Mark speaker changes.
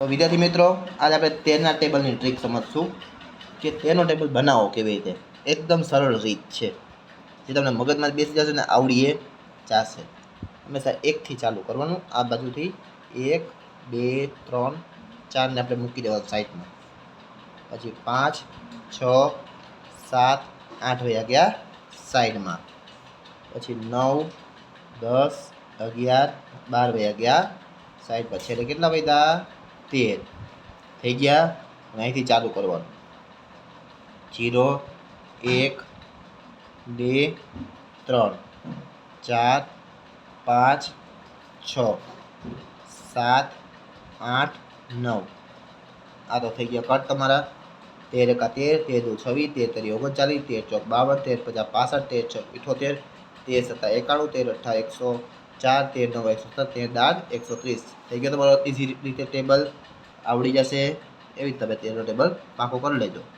Speaker 1: તો વિદ્યાર્થી મિત્રો, આજે આપણે 13ના ટેબલની ટ્રીક સમજશું કે 13નો ટેબલ બનાવો કેવી રીતે. એકદમ સરળ રીત છે જે તમને મગજમાં બેસી જશે ને આવડીએ જશે. હંમેશા 1થી ચાલુ કરવાનું. આ બાજુથી 1 2 3 4 ને આપણે મૂકી દેવાનું સાઈડમાં. પછી 5 6 7 8 વયા ગયા સાઈડમાં. પછી 9 10 11 12 વયા ગયા સાઈડ પર. છેલ્લે કેટલા વધ્યા? 13 થઈ ગયા. અહીંથી ચાલુ કરવાનું. 0 1 2 3 4 5 6 7 8 9. આ તો થઈ ગયા કટ તમારા. 13 એકા 13, 13 દુ 26, 13 તરી 39, 13 ચોક 52, 13 50 65, 13 6 78, 13 7 91, 13 18 104, 13 9 107, 13 10 130. થઈ ગયો તમારો ઇઝી રીતે ટેબલ આવડી જશે. એવી જ તમે 13નો ટેબલ પાકો કરી લેજો.